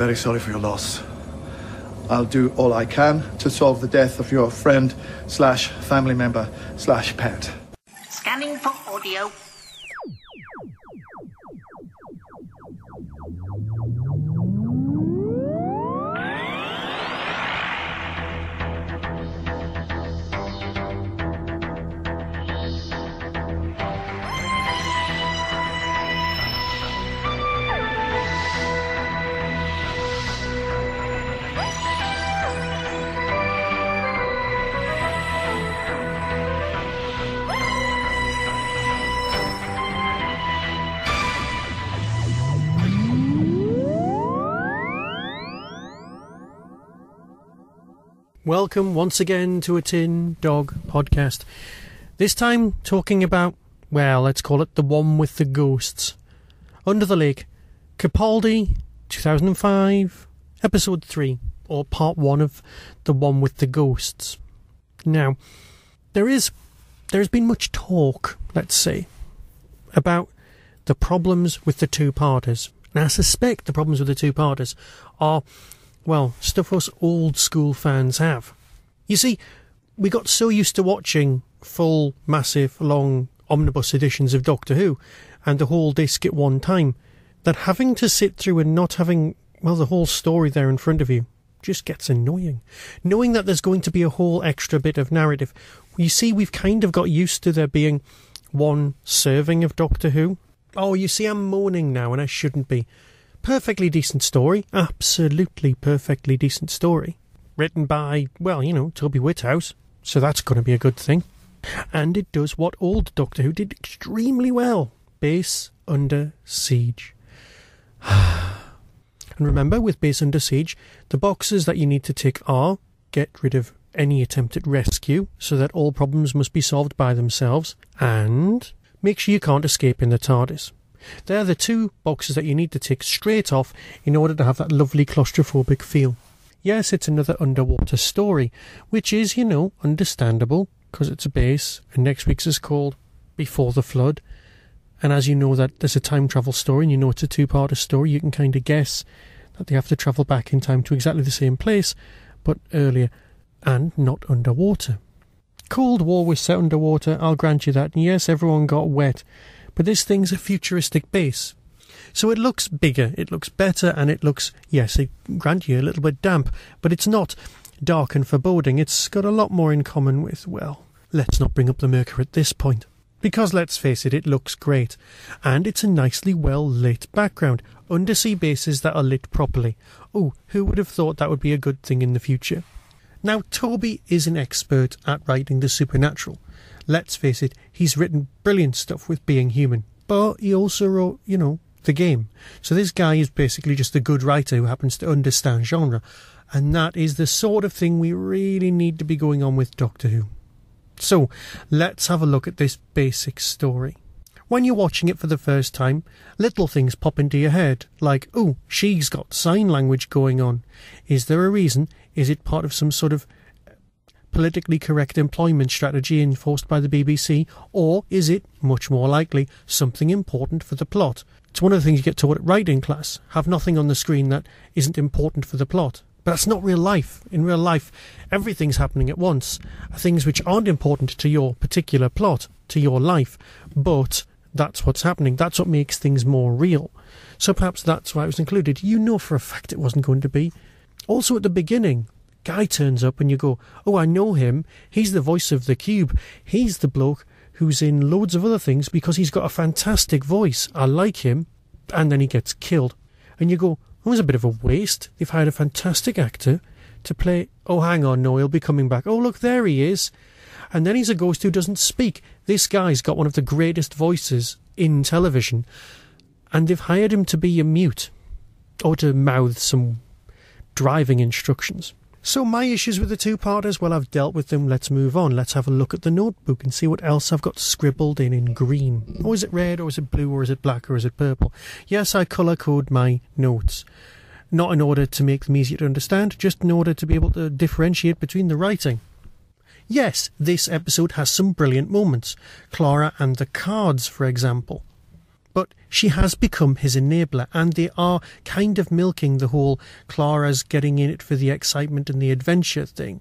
very sorry for your loss. I'll do all I can to solve the death of your friend / family member / pet. Scanning for audio. Welcome once again to a Tin Dog podcast. This time talking about, well, let's call it the one with the ghosts. Under the Lake, Capaldi, 2005, episode 3, or part 1 of the one with the ghosts. Now, there's been much talk, let's say, about the problems with the two-parters. And I suspect the problems with the two-parters are, well, stuff us old school fans have. You see, we got so used to watching full, massive, long omnibus editions of Doctor Who and the whole disc at one time that having to sit through and not having, well, the whole story there in front of you just gets annoying. Knowing that there's going to be a whole extra bit of narrative. You see, we've kind of got used to there being one serving of Doctor Who. Oh, you see, I'm moaning now and I shouldn't be. Perfectly decent story. Absolutely perfectly decent story. Written by, well, you know, Toby Whithouse. So that's going to be a good thing. And it does what old Doctor Who did extremely well. Base Under Siege. And remember, with Base Under Siege, the boxes that you need to tick are get rid of any attempt at rescue, so that all problems must be solved by themselves, and make sure you can't escape in the TARDIS. They're the two boxes that you need to tick straight off in order to have that lovely claustrophobic feel. Yes, it's another underwater story, which is, you know, understandable, because it's a base, and next week's is called Before the Flood. And as you know that there's a time travel story, and you know it's a two-parter story, you can kind of guess that they have to travel back in time to exactly the same place, but earlier, and not underwater. Cold War was set underwater, I'll grant you that, and yes, everyone got wet. But this thing's a futuristic base. So it looks bigger, it looks better, and it looks, yes, I grant you, a little bit damp, but it's not dark and foreboding. It's got a lot more in common with, well, let's not bring up the Mercury at this point. Because, let's face it, it looks great. And it's a nicely well-lit background. Undersea bases that are lit properly. Oh, who would have thought that would be a good thing in the future? Now, Toby is an expert at writing the supernatural. Let's face it, he's written brilliant stuff with Being Human, but he also wrote, you know, The Game. So this guy is basically just a good writer who happens to understand genre, and that is the sort of thing we really need to be going on with Doctor Who. So, let's have a look at this basic story. When you're watching it for the first time, little things pop into your head, like, oh, she's got sign language going on. Is there a reason? Is it part of some sort of politically correct employment strategy enforced by the BBC, or is it, much more likely, something important for the plot? It's one of the things you get taught at writing class. Have nothing on the screen that isn't important for the plot. But that's not real life. In real life, everything's happening at once. Things which aren't important to your particular plot, to your life, but that's what's happening. That's what makes things more real. So perhaps that's why it was included. You know for a fact it wasn't going to be. Also at the beginning, guy turns up and you go, oh, I know him. He's the voice of the Cube. He's the bloke who's in loads of other things because he's got a fantastic voice. I like him. And then he gets killed. And you go, oh, it's a bit of a waste. They've hired a fantastic actor to play, oh, hang on, no, he'll be coming back. Oh, look, there he is. And then he's a ghost who doesn't speak. This guy's got one of the greatest voices in television. And they've hired him to be a mute. Or to mouth some driving instructions. So my issues with the two-parters, well, I've dealt with them. Let's move on. Let's have a look at the notebook and see what else I've got scribbled in green. Or is it red, or is it blue, or is it black, or is it purple? Yes, I colour code my notes. Not in order to make them easier to understand, just in order to be able to differentiate between the writing. Yes, this episode has some brilliant moments. Clara and the cards, for example. But she has become his enabler, and they are kind of milking the whole Clara's getting in it for the excitement and the adventure thing.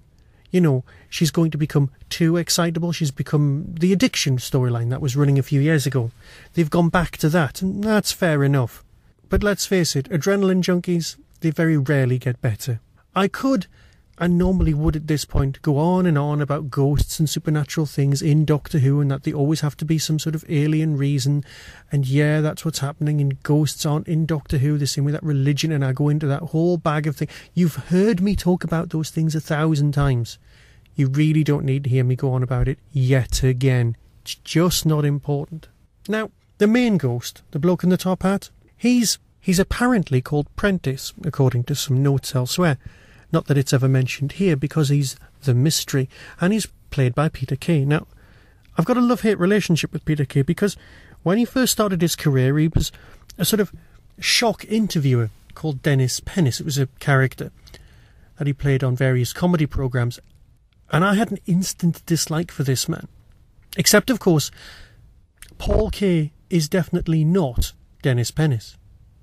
You know, she's going to become too excitable. She's become the addiction storyline that was running a few years ago. They've gone back to that, and that's fair enough. But let's face it, adrenaline junkies, they very rarely get better. I could, and normally would at this point, go on and on about ghosts and supernatural things in Doctor Who, and that they always have to be some sort of alien reason, and yeah, that's what's happening, and ghosts aren't in Doctor Who, the same with that religion, and I go into that whole bag of things. You've heard me talk about those things 1,000 times. You really don't need to hear me go on about it yet again. It's just not important. Now, the main ghost, the bloke in the top hat, he's apparently called Prentice, according to some notes elsewhere. Not that it's ever mentioned here, because he's the mystery, and he's played by Peter Kay. Now, I've got a love-hate relationship with Peter Kay, because when he first started his career, he was a sort of shock interviewer called Dennis Pennis. It was a character that he played on various comedy programmes, and I had an instant dislike for this man. Except, of course, Paul Kay is definitely not Dennis Pennis.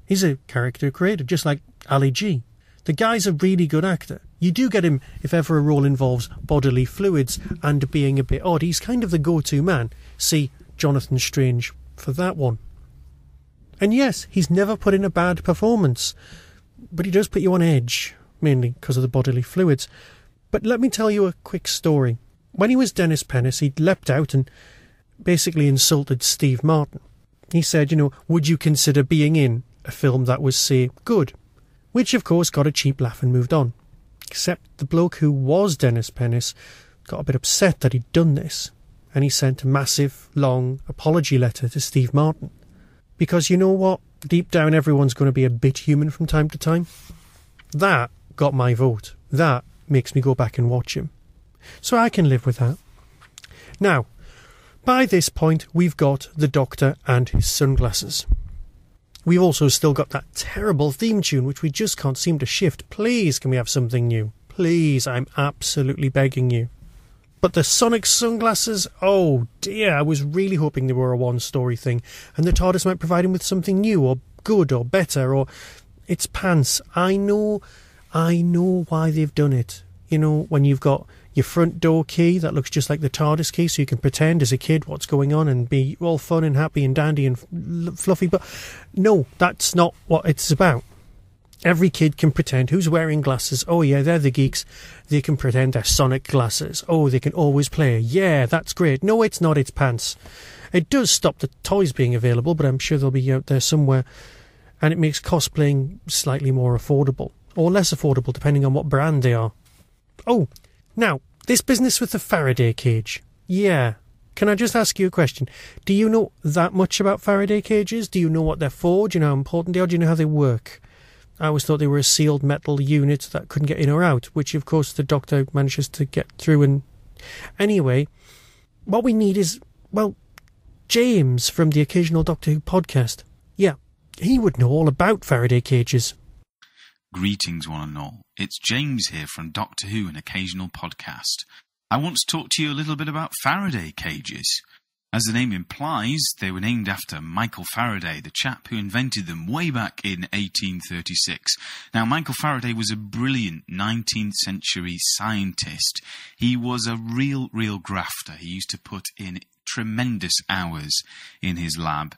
He's a character creator, just like Ali G. The guy's a really good actor. You do get him if ever a role involves bodily fluids and being a bit odd. He's kind of the go-to man. See Jonathan Strange for that one. And yes, he's never put in a bad performance, but he does put you on edge, mainly because of the bodily fluids. But let me tell you a quick story. When he was Dennis Pennis, he'd leapt out and basically insulted Steve Martin. He said, would you consider being in a film that was, say, good? Which, of course, got a cheap laugh and moved on. Except the bloke who was Dennis Pennis got a bit upset that he'd done this, and he sent a massive, long apology letter to Steve Martin. Because you know what? Deep down, everyone's going to be a bit human from time to time. That got my vote. That makes me go back and watch him. So I can live with that. Now, by this point, we've got the Doctor and his sunglasses. We've also still got that terrible theme tune, which we just can't seem to shift. Please, can we have something new? Please, I'm absolutely begging you. But the sonic sunglasses, oh dear, I was really hoping they were a one-story thing, and the TARDIS might provide him with something new, or good, or better, or... It's pants. I know why they've done it. When you've got your front door key that looks just like the TARDIS key, so you can pretend as a kid what's going on and be all fun and happy and dandy and fluffy. But no, that's not what it's about. Every kid can pretend. Who's wearing glasses? Oh yeah, they're the geeks. They can pretend they're sonic glasses. Oh, they can always play. Yeah, that's great. No, it's not. It's pants. It does stop the toys being available, but I'm sure they'll be out there somewhere. And it makes cosplaying slightly more affordable. Or less affordable, depending on what brand they are. Oh, now, this business with the Faraday cage. Yeah. Can I just ask you a question? Do you know that much about Faraday cages? Do you know what they're for? Do you know how important they are? Do you know how they work? I always thought they were a sealed metal unit that couldn't get in or out, which, of course, the Doctor manages to get through. And anyway, what we need is, well, James from the Occasional Doctor Who podcast. Yeah, he would know all about Faraday cages. Greetings, one and all. It's James here from Doctor Who, an Occasional podcast. I want to talk to you a little bit about Faraday cages. As the name implies, they were named after Michael Faraday, the chap who invented them way back in 1836. Now, Michael Faraday was a brilliant 19th century scientist. He was a real grafter. He used to put in tremendous hours in his lab,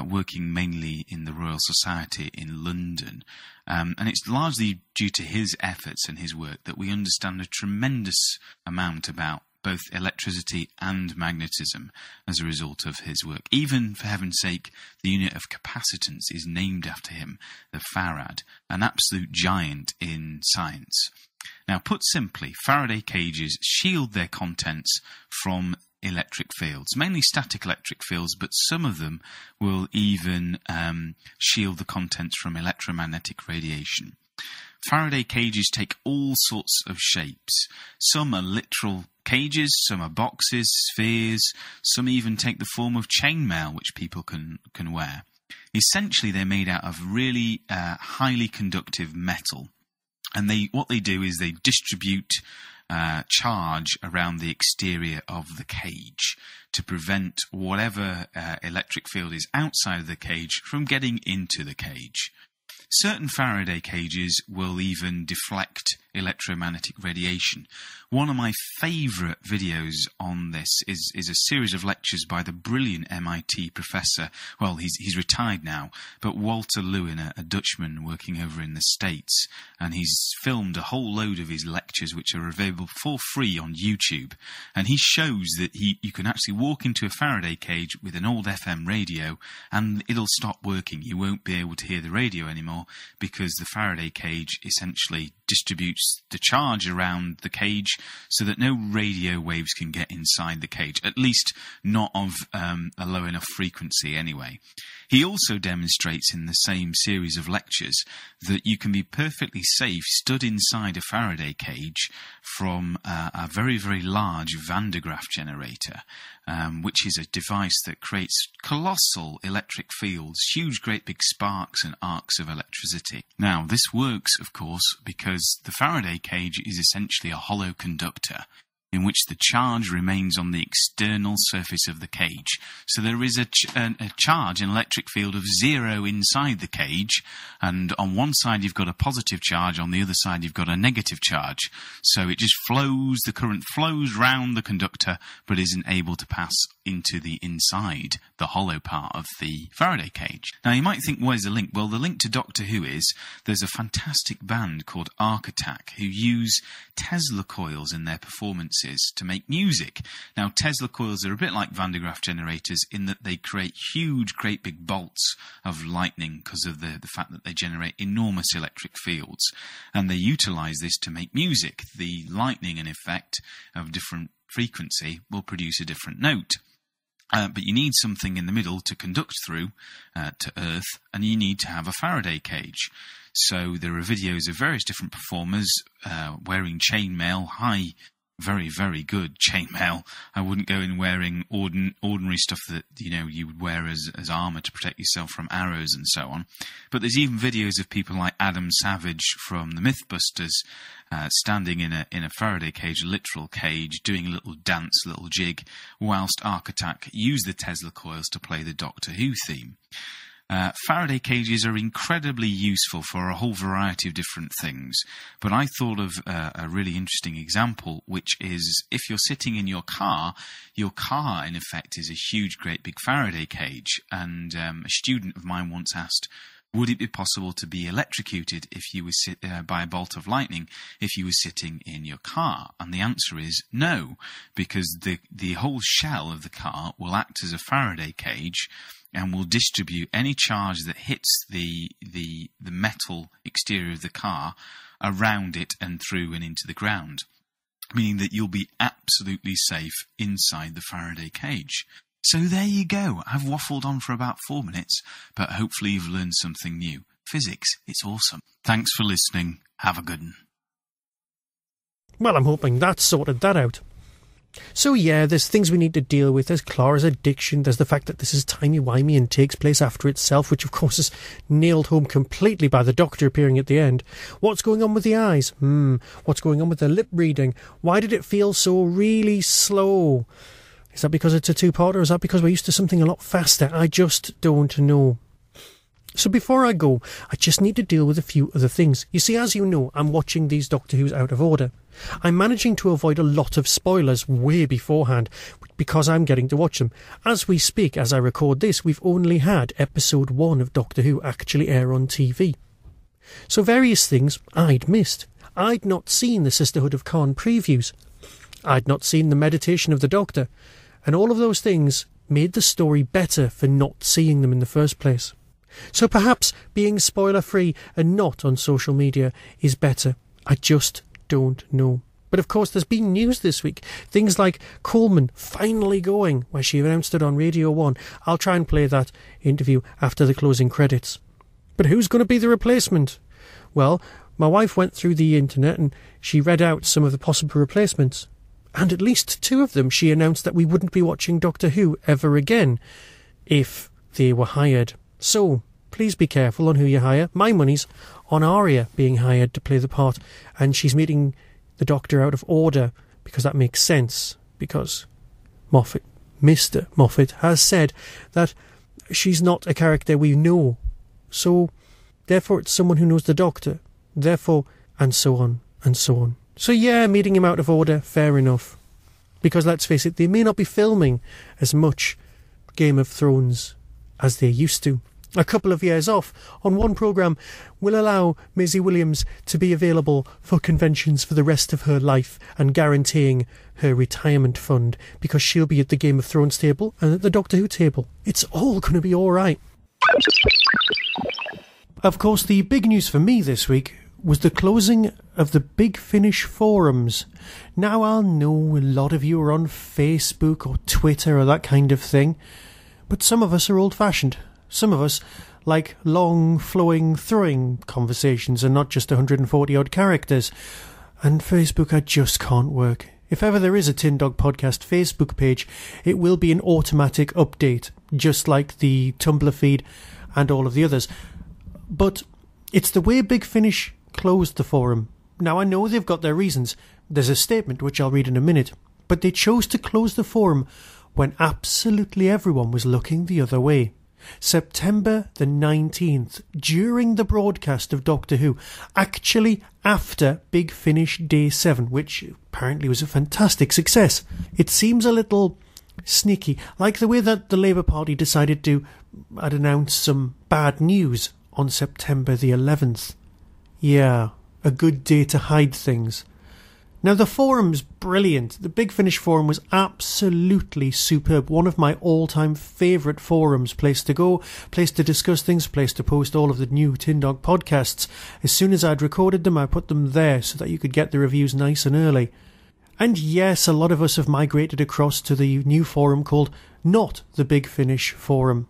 working mainly in the Royal Society in London. And it's largely due to his efforts and his work that we understand a tremendous amount about both electricity and magnetism as a result of his work. Even, for heaven's sake, the unit of capacitance is named after him, the farad, an absolute giant in science. Now, put simply, Faraday cages shield their contents from electric fields, mainly static electric fields, but some of them will even shield the contents from electromagnetic radiation. Faraday cages take all sorts of shapes. Some are literal cages, some are boxes, spheres, some even take the form of chainmail, which people can wear. Essentially, they're made out of really highly conductive metal. And what they do is they distribute charge around the exterior of the cage to prevent whatever electric field is outside of the cage from getting into the cage. Certain Faraday cages will even deflect electromagnetic radiation. One of my favourite videos on this is a series of lectures by the brilliant MIT professor, well, he's retired now, but Walter Lewin, a Dutchman working over in the States, and he's filmed a whole load of his lectures which are available for free on YouTube, and he shows that you can actually walk into a Faraday cage with an old FM radio and it'll stop working. You won't be able to hear the radio anymore because the Faraday cage essentially distributes the charge around the cage so that no radio waves can get inside the cage, at least not of a low enough frequency anyway. He also demonstrates in the same series of lectures that you can be perfectly safe stood inside a Faraday cage from a very, very large Van de Graaff generator, which is a device that creates colossal electric fields, huge, great big sparks and arcs of electricity. Now, this works, of course, because the Faraday cage is essentially a hollow conductor in which the charge remains on the external surface of the cage. So there is a charge, an electric field of 0 inside the cage, and on one side you've got a positive charge, on the other side you've got a negative charge. So it just flows, the current flows round the conductor, but isn't able to pass into the inside, the hollow part of the Faraday cage. Now you might think, where's the link? Well, the link to Doctor Who is, there's a fantastic band called Arc Attack who use Tesla coils in their performances to make music. Now, Tesla coils are a bit like Van de Graaff generators in that they create huge, great big bolts of lightning because of the fact that they generate enormous electric fields. And they utilize this to make music. The lightning, in effect, of different frequency will produce a different note. But you need something in the middle to conduct through to Earth, and you need to have a Faraday cage. So there are videos of various different performers wearing chainmail, very, very good chainmail. I wouldn't go in wearing ordinary stuff that you would wear as armour to protect yourself from arrows and so on. But there's even videos of people like Adam Savage from the Mythbusters standing in a Faraday cage, a literal cage, doing a little dance, a little jig, whilst Arc Attack use the Tesla coils to play the Doctor Who theme. Faraday cages are incredibly useful for a whole variety of different things, but I thought of a really interesting example, which is if you're sitting in your car in effect is a huge, great big Faraday cage, and a student of mine once asked, would it be possible to be electrocuted if you were by a bolt of lightning if you were sitting in your car? And the answer is no, because the whole shell of the car will act as a Faraday cage and will distribute any charge that hits the metal exterior of the car around it and through and into the ground, meaning that you'll be absolutely safe inside the Faraday cage. So there you go. I've waffled on for about 4 minutes, but hopefully you've learned something new. Physics, it's awesome. Thanks for listening. Have a good one. Well, I'm hoping that sorted that out. So yeah, there's things we need to deal with. There's Clara's addiction. There's the fact that this is timey-wimey and takes place after itself, which of course is nailed home completely by the Doctor appearing at the end. What's going on with the eyes? What's going on with the lip reading? Why did it feel so really slow? Is that because it's a two-parter, or is that because we're used to something a lot faster? I just don't know. So before I go, I just need to deal with a few other things. You see, as you know, I'm watching these Doctor Who's out of order. I'm managing to avoid a lot of spoilers way beforehand, because I'm getting to watch them. As we speak, as I record this, we've only had episode 1 of Doctor Who actually air on TV. So various things I'd missed. I'd not seen the Sisterhood of Khan previews. I'd not seen the Meditation of the Doctor. And all of those things made the story better for not seeing them in the first place. So perhaps being spoiler-free and not on social media is better. I just don't know. But of course there's been news this week. Things like Coleman finally going, where she announced it on Radio 1. I'll try and play that interview after the closing credits. But who's going to be the replacement? Well, my wife went through the internet and she read out some of the possible replacements. And at least 2 of them she announced that we wouldn't be watching Doctor Who ever again if they were hired. So, please be careful on who you hire. My money's on Aria being hired to play the part, and she's meeting the Doctor out of order, because that makes sense, because Mr. Moffat has said that she's not a character we know. So, therefore it's someone who knows the Doctor. Therefore, and so on, and so on. So yeah, meeting him out of order, fair enough. Because let's face it, they may not be filming as much Game of Thrones as they used to. A couple of years off on one programme will allow Maisie Williams to be available for conventions for the rest of her life and guaranteeing her retirement fund, because she'll be at the Game of Thrones table and at the Doctor Who table. It's all going to be alright. Of course, the big news for me this week was the closing of the Big Finish forums. Now, I'll know a lot of you are on Facebook or Twitter or that kind of thing, but some of us are old-fashioned. Some of us like long, flowing, throwing conversations and not just 140-odd characters. And Facebook, I just can't work. If ever there is a Tin Dog Podcast Facebook page, it will be an automatic update, just like the Tumblr feed and all of the others. But it's the way Big Finish closed the forum. Now, I know they've got their reasons. There's a statement which I'll read in a minute. But they chose to close the forum when absolutely everyone was looking the other way. September the 19th, during the broadcast of Doctor Who, actually after Big Finish Day 7, which apparently was a fantastic success. It seems a little sneaky, like the way that the Labour Party decided to announce some bad news on September the 11th. Yeah, a good day to hide things. Now, the forum's brilliant. The Big Finish forum was absolutely superb. One of my all-time favourite forums. Place to go, place to discuss things, place to post all of the new Tin Dog podcasts. As soon as I'd recorded them, I put them there so that you could get the reviews nice and early. And yes, a lot of us have migrated across to the new forum called Not the Big Finish Forum.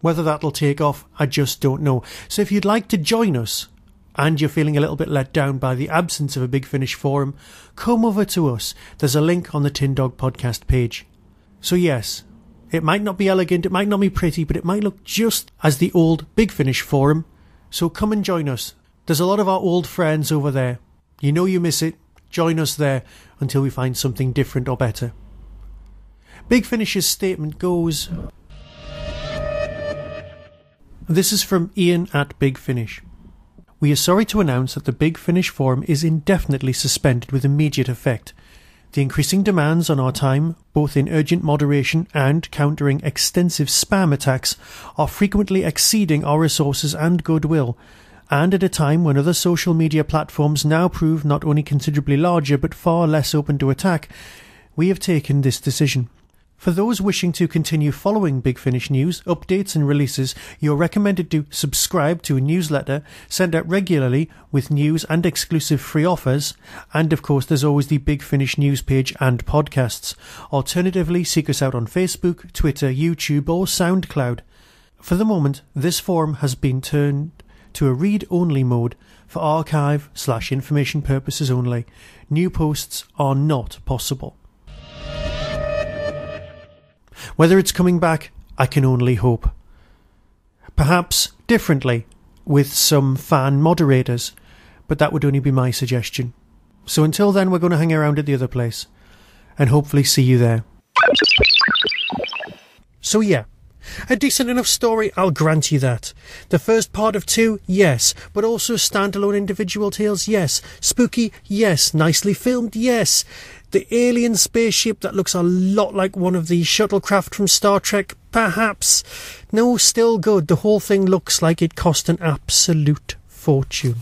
Whether that'll take off, I just don't know. So if you'd like to join us, and you're feeling a little bit let down by the absence of a Big Finish forum, come over to us. There's a link on the Tin Dog Podcast page. So yes, it might not be elegant, it might not be pretty, but it might look just as the old Big Finish forum. So come and join us. There's a lot of our old friends over there. You know you miss it. Join us there until we find something different or better. Big Finish's statement goes... This is from Ian at Big Finish. We are sorry to announce that the Big Finish forum is indefinitely suspended with immediate effect. The increasing demands on our time, both in urgent moderation and countering extensive spam attacks, are frequently exceeding our resources and goodwill, and at a time when other social media platforms now prove not only considerably larger but far less open to attack, we have taken this decision. For those wishing to continue following Big Finish news, updates and releases, you're recommended to subscribe to a newsletter sent out regularly with news and exclusive free offers, and of course there's always the Big Finish news page and podcasts. Alternatively, seek us out on Facebook, Twitter, YouTube or SoundCloud. For the moment, this forum has been turned to a read-only mode for archive/information purposes only. New posts are not possible. Whether it's coming back, I can only hope. Perhaps differently, with some fan moderators, but that would only be my suggestion. So until then, we're going to hang around at the other place, and hopefully see you there. So yeah, a decent enough story, I'll grant you that. The first part of 2, yes, but also standalone individual tales, yes. Spooky, yes. Nicely filmed, yes. The alien spaceship that looks a lot like one of the shuttlecraft from Star Trek, perhaps. No, still good. The whole thing looks like it cost an absolute fortune.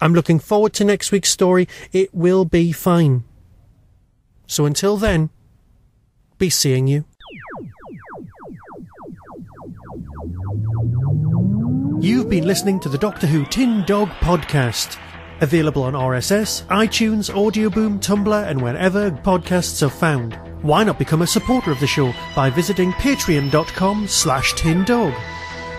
I'm looking forward to next week's story. It will be fine. So until then, be seeing you. You've been listening to the Doctor Who Tin Dog Podcast. Available on RSS, iTunes, Audioboom, Tumblr and wherever podcasts are found. Why not become a supporter of the show by visiting patreon.com/tindog.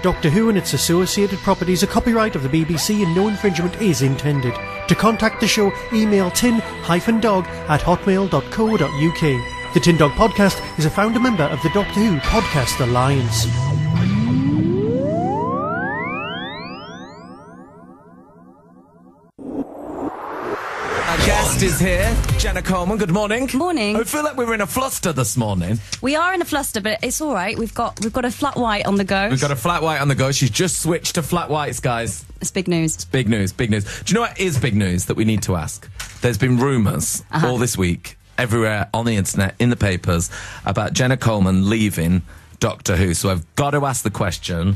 Doctor Who and its associated properties are copyright of the BBC and no infringement is intended. To contact the show, email tin-dog@hotmail.co.uk. The Tin Dog Podcast is a founder member of the Doctor Who Podcast Alliance. is here. Jenna Coleman, good morning. Morning. I feel like we were in a fluster this morning. We are in a fluster, but it's all right. We've got a flat white on the go. We've got a flat white on the go. She's just switched to flat whites, guys. It's big news. It's big news, big news. Do you know what is big news that we need to ask? There's been rumours all this week, everywhere on the internet, in the papers, about Jenna Coleman leaving Doctor Who. So I've got to ask the question,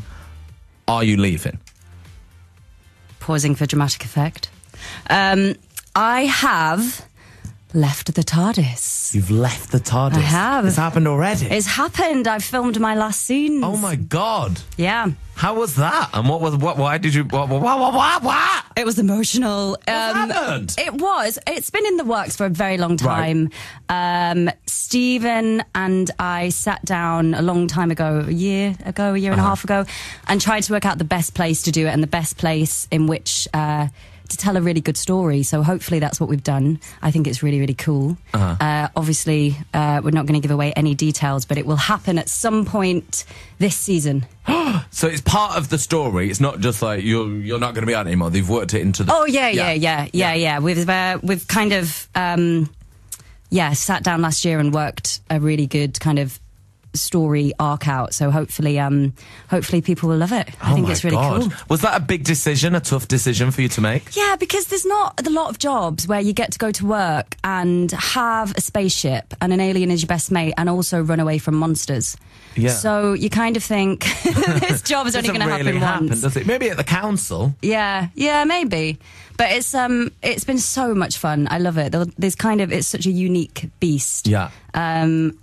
are you leaving? Pausing for dramatic effect. I have left the TARDIS. You've left the TARDIS? I have. It's happened already? It's happened. I've filmed my last scenes. Oh my God. Yeah. How was that? And why did you, what? It was emotional. What happened? It's been in the works for a very long time. Right. Stephen and I sat down a long time ago, a year and a half ago, and tried to work out the best place to do it and the best place in which to tell a really good story. So hopefully that's what we've done. I think it's really, really cool. Obviously, we're not going to give away any details, but it will happen at some point this season. So it's part of the story. It's not just like you're not going to be out anymore. They've worked it into the... Oh, yeah. We've kind of, sat down last year and worked a really good kind of story arc out. So hopefully people will love it. I think it's really cool. Was that a big decision, a tough decision for you to make? Yeah, because there's not a lot of jobs where you get to go to work and have a spaceship and an alien as your best mate and also run away from monsters. Yeah. So you kind of think this job is only going to happen once. Does it? Maybe at the council. Yeah, maybe. But it's been so much fun. I love it. It's such a unique beast. Yeah. It's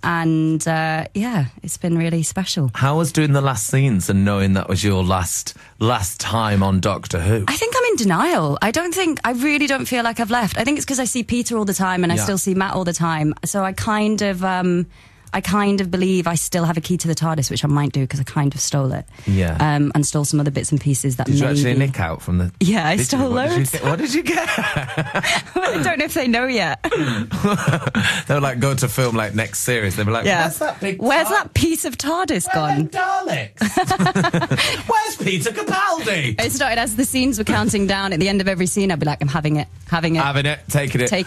been really special. How was doing the last scenes and knowing that was your last time on Doctor Who? I think I'm in denial. I really don't feel like I've left. I think it's because I see Peter all the time and I still see Matt all the time. So I kind of believe I still have a key to the TARDIS, which I might do because I kind of stole it. Yeah. And stole some other bits and pieces that Did you actually nick out from the... Yeah, I stole loads. What did you get? Well, I don't know if they know yet. They'll like go to film like next series. They'll be like, where's that piece of TARDIS gone? Daleks? Where's Peter Capaldi? It started as the scenes were counting down. At the end of every scene, I'd be like, I'm having it. Taking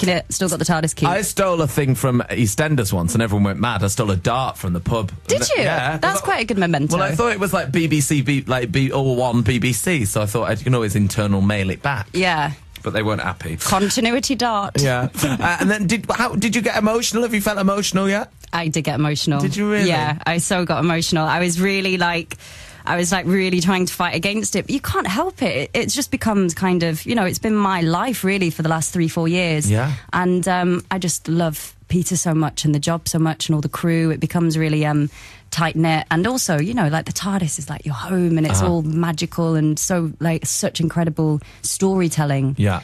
it. Still got the TARDIS key. I stole a thing from EastEnders once and everyone went mad. I stole a dart from the pub. Did you? Yeah. That's quite a good memento. Well, I thought it was like BBC, all one BBC, so I thought I can always internal mail it back. Yeah. But they weren't happy. Continuity dart. Yeah. And then did you get emotional? Have you felt emotional yet? I did get emotional. Did you really? Yeah, I so got emotional. I was really really trying to fight against it, but you can't help it. It just becomes kind of, it's been my life really for the last 3-4 years. Yeah. And I just love Peter so much and the job so much and all the crew. It becomes really tight-knit. And also, like the TARDIS is like your home and it's all magical and so like such incredible storytelling. Yeah.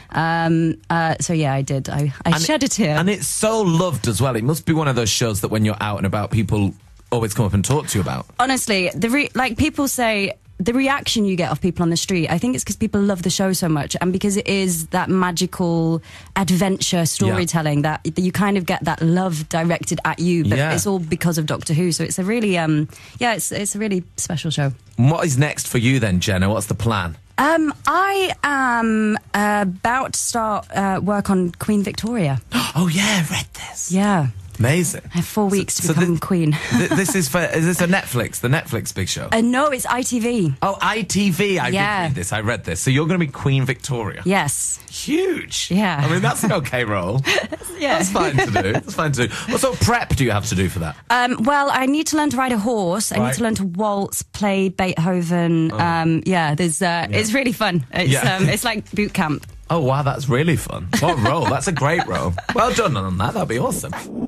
So yeah, I did. I shed a tear. And it's so loved as well. It must be one of those shows that when you're out and about, people always come up and talk to you about. Honestly, people say the reaction you get of people on the street, I think it's because people love the show so much and because it is that magical adventure storytelling that you kind of get that love directed at you, but it's all because of Doctor Who. So it's a really, it's a really special show. And what is next for you then, Jenna? What's the plan? I am about to start work on Queen Victoria. Oh yeah, I read this. Yeah. Amazing. I have 4 weeks to become queen. Is this a Netflix? The Netflix big show? No, it's ITV. Oh, ITV. I read this. So you're going to be Queen Victoria? Yes. Huge. Yeah. I mean, that's an okay role. Yeah. That's fine to do. What sort of prep do you have to do for that? Well, I need to learn to ride a horse. I need to learn to waltz, play Beethoven. It's really fun. It's like boot camp. Oh, wow, that's really fun. What role? That's a great role. Well done on that. That'd be awesome.